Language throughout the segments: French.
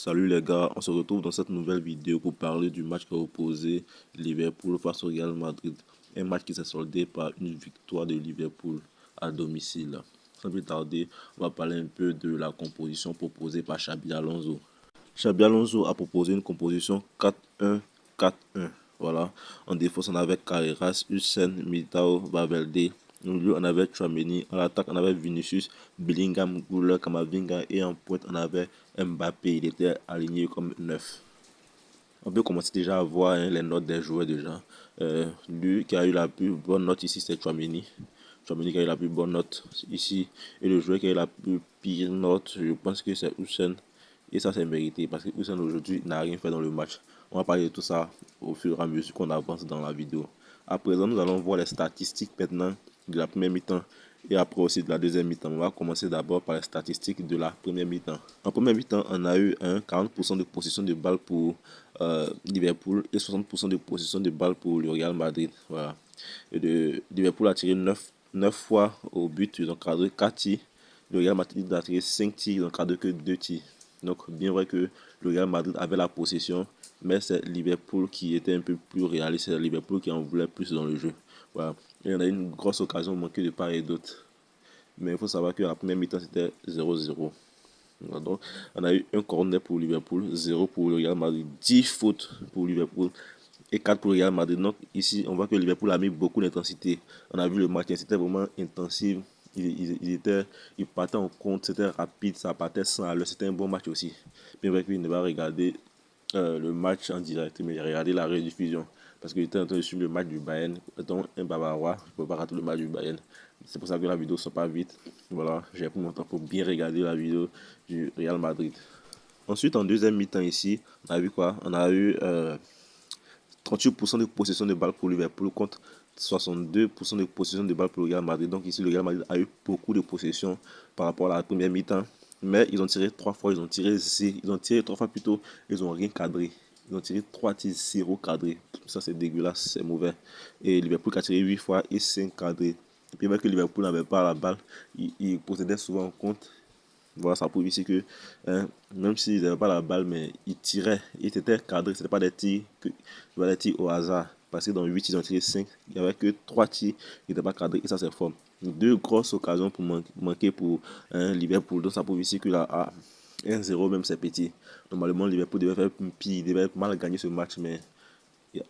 Salut les gars, on se retrouve dans cette nouvelle vidéo pour parler du match qui a opposé Liverpool face au Real Madrid. Un match qui s'est soldé par une victoire de Liverpool à domicile. Sans plus tarder, on va parler un peu de la composition proposée par Xabi Alonso. Xabi Alonso a proposé une composition 4-1-4-1. Voilà. En défense, on avait Carreras, Hussein, Militao, Valverde. Au milieu, on avait Tchouaméni. En attaque, on avait Vinicius, Bellingham, Güler, Camavinga. Et en pointe, on avait Mbappé. Il était aligné comme 9. On peut commencer déjà à voir les notes des joueurs déjà. Lui qui a eu la plus bonne note ici, c'est Tchouaméni. Tchouaméni qui a eu la plus bonne note ici. Et le joueur qui a eu la plus pire note, je pense que c'est Hussein. Et ça, c'est mérité parce que Hussein aujourd'hui n'a rien fait dans le match. On va parler de tout ça au fur et à mesure qu'on avance dans la vidéo. À présent, nous allons voir les statistiques maintenant de la première mi-temps et après aussi de la deuxième mi-temps. On va commencer d'abord par les statistiques de la première mi-temps. En première mi-temps, on a eu un 40% de possession de balle pour Liverpool et 60% de possession de balle pour le Real Madrid. Voilà. Liverpool a tiré 9 fois au but, ils ont cadré 4 tirs. Le Real Madrid a tiré 5 tirs, ils n'ont cadré que 2 tirs. Donc, bien vrai que le Real Madrid avait la possession, mais c'est Liverpool qui était un peu plus réaliste. C'est Liverpool qui en voulait plus dans le jeu. Voilà. Et on a eu une grosse occasion manquée de part et d'autre. Mais il faut savoir que la première mi-temps, c'était 0-0. Donc, on a eu un corner pour Liverpool, 0 pour le Real Madrid, 10 fautes pour Liverpool et 4 pour le Real Madrid. Donc, ici, on voit que Liverpool a mis beaucoup d'intensité. On a vu le match, c'était vraiment intensif. Il partait en compte, c'était rapide, ça partait sans à l'heure. C'était un bon match aussi. Bien vrai qu'il ne va regarder le match en direct, mais j'ai regardé la rediffusion parce qu'il était en train de suivre le match du Bayern. Étant un Bavarois, je ne peux pas rater le match du Bayern. C'est pour ça que la vidéo ne sort pas vite. Voilà, j'ai pris mon temps pour bien regarder la vidéo du Real Madrid. Ensuite, en deuxième mi-temps ici, on a vu quoi? On a eu 38% de possession de balle pour Liverpool contre 62% de possession de balle pour le Real Madrid. Donc ici, le Real Madrid a eu beaucoup de possession par rapport à la première mi-temps. Mais ils ont tiré 3 fois, ils ont tiré 3 fois plutôt, ils n'ont rien cadré. Ils ont tiré 3 tirs, 0 cadré. Ça, c'est dégueulasse, c'est mauvais. Et Liverpool a tiré 8 fois et 5 cadrés. Et puis, même que Liverpool n'avait pas la balle, il possédait souvent en compte. Voilà, ça prouve ici que même s'ils n'avaient pas la balle, mais ils tiraient. Ils étaient cadrés. Ce n'était pas des tirs, des tirs au hasard. Parce que dans 8, ils ont tiré 5. Il n'y avait que 3 tirs qui n'étaient pas cadrés. Et ça, c'est fort. Deux grosses occasions pour manquer pour Liverpool. Donc ça prouve ici que là, 1-0, même c'est petit. Normalement, Liverpool devait faire pire. Il devait mal gagner ce match, mais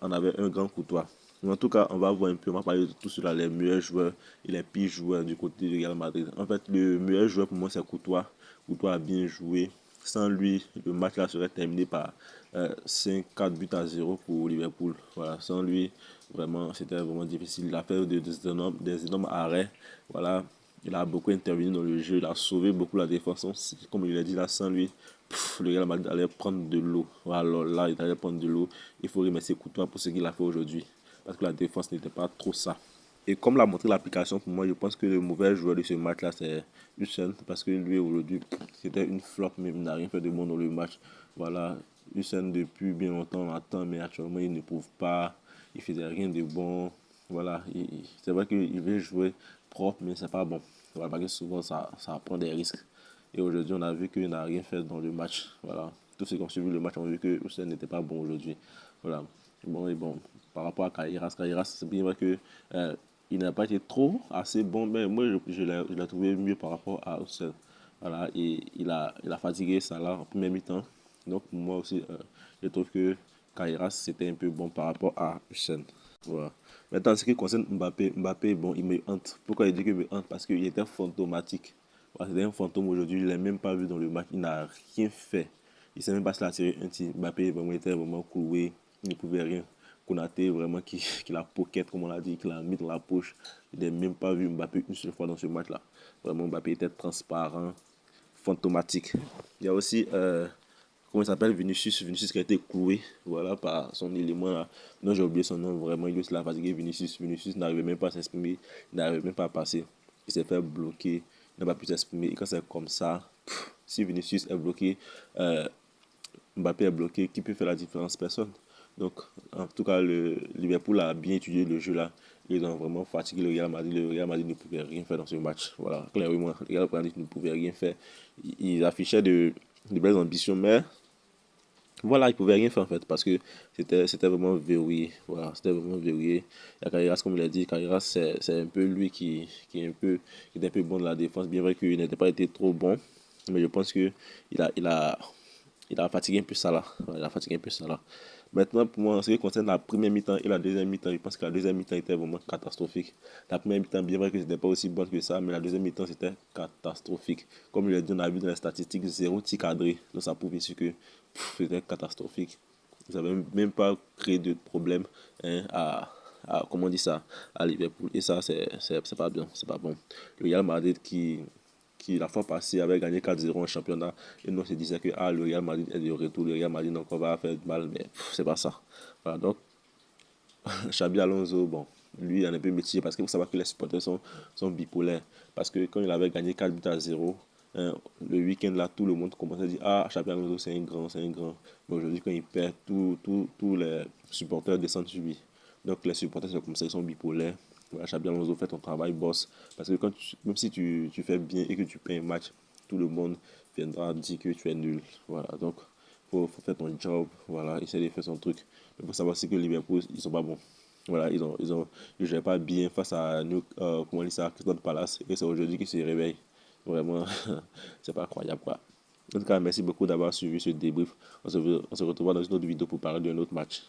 on avait un grand Courtois. En tout cas, on va voir un peu, on va parler de tout cela, les meilleurs joueurs et les pires joueurs du côté du Real Madrid. En fait, le meilleur joueur pour moi, c'est Courtois. Courtois a bien joué. Sans lui, le match là serait terminé par 5-4 buts à 0 pour Liverpool. Voilà, sans lui, vraiment, c'était vraiment difficile. Il a fait des énormes arrêts. Voilà, il a beaucoup intervenu dans le jeu. Il a sauvé beaucoup la défense. Comme il l'a dit là, sans lui, le Real Madrid allait prendre de l'eau. Alors là, il allait prendre de l'eau. Il faut remercier Courtois pour ce qu'il a fait aujourd'hui. Parce que la défense n'était pas trop ça. Et comme l'a montré l'application, pour moi, je pense que le mauvais joueur de ce match-là, c'est Hussein. Parce que lui, aujourd'hui, c'était une flop, mais il n'a rien fait de bon dans le match. Voilà, Hussein, depuis bien longtemps, on attend, mais actuellement, il ne prouve pas. Il faisait rien de bon. Voilà, c'est vrai qu'il veut jouer propre, mais c'est pas bon. Voilà, parce que souvent, ça prend des risques. Et aujourd'hui, on a vu qu'il n'a rien fait dans le match. Voilà, tous ceux qui ont suivi le match ont vu que Hussein n'était pas bon aujourd'hui. Voilà. Bon, par rapport à Carreras, c'est bien vrai que il n'a pas été trop assez bon, mais moi je l'ai trouvé mieux par rapport à Hussein. Voilà, et il a fatigué Salah en première mi-temps. Donc moi aussi, je trouve que Carreras c'était un peu bon par rapport à Hussein. Voilà. Maintenant, ce qui concerne Mbappé, bon, il me hante. Pourquoi il dit qu'il me hante? Parce qu'il était fantomatique. Voilà, c'était un fantôme aujourd'hui, il ne l'a même pas vu dans le match, il n'a rien fait. Il ne sait même pas s'il a tiré un tir. Mbappé vraiment, était vraiment cloué, il ne pouvait rien. Konaté, vraiment, qui l'a pocket, comme on l'a dit, qui l'a mis dans la poche. Il n'a même pas vu Mbappé une seule fois dans ce match-là. Vraiment, Mbappé était transparent, fantomatique. Il y a aussi, comment il s'appelle, Vinicius qui a été cloué, voilà, par son élément là. Non, j'ai oublié son nom, vraiment, il l'a fatigué, Vinicius n'arrivait même pas à s'exprimer, il n'arrivait même pas à passer. Il s'est fait bloquer, il n'a pas pu s'exprimer. Et quand c'est comme ça, si Vinicius est bloqué, Mbappé est bloqué, qui peut faire la différence? Personne. Donc, en tout cas, le Liverpool a bien étudié le jeu là. Ils ont vraiment fatigué le Real Madrid. Le Real Madrid ne pouvait rien faire dans ce match. Voilà, clairement, le Real Madrid ne pouvait rien faire. Ils affichaient de belles ambitions, mais Voilà, il pouvait rien faire en fait parce que c'était vraiment verrouillé. Voilà, c'était vraiment verrouillé. Et Carreras, comme il a dit, Carreras, c'est un peu lui qui est un peu bon de la défense. Bien vrai qu'il n'était pas été trop bon, mais je pense que il a, il a, il a fatigué un peu ça là. Ouais, il a fatigué un peu ça là. Maintenant, pour moi, en ce qui concerne la première mi-temps et la deuxième mi-temps, je pense que la deuxième mi-temps était vraiment catastrophique. La première mi-temps, bien vrai que c'était pas aussi bonne que ça, mais la deuxième mi-temps, c'était catastrophique. Comme il a dit, on a vu dans les statistiques, zéro tir cadré. Donc ça prouve ici que c'était catastrophique. Ils n'avaient même pas créé de problème, hein, comment on dit ça, à Liverpool. Et ça, c'est pas bien, c'est pas bon. Le Real Madrid qui la fois passée avait gagné 4-0 en championnat, et nous on se disait que ah, le Real Madrid est de retour, le Real Madrid encore va faire du mal, mais c'est pas ça. Voilà, donc Xabi Alonso, bon, lui il en est un peu mitigé parce qu'il faut savoir que les supporters sont bipolaires. Parce que quand il avait gagné 4-0, hein, le week-end là, tout le monde commençait à dire ah, Xabi Alonso c'est un grand, c'est un grand. Mais aujourd'hui, quand il perd, tous les supporters descendent sur lui. Donc les supporters c'est comme ça, ils sont bipolaires. Voilà, Xabi Alonso fait ton travail, boss. Parce que même si tu fais bien et que tu perds un match, tout le monde viendra dire que tu es nul. Voilà, donc faut faire ton job, voilà, essayer de faire son truc. Mais il faut savoir aussi que Liverpool, ils sont pas bons. Voilà, ils jouaient pas bien face à comment on dit ça, Crystal Palace, et c'est aujourd'hui qu'ils se réveillent. Vraiment, c'est pas incroyable, quoi. En tout cas, merci beaucoup d'avoir suivi ce débrief. On se retrouvera dans une autre vidéo pour parler d'un autre match.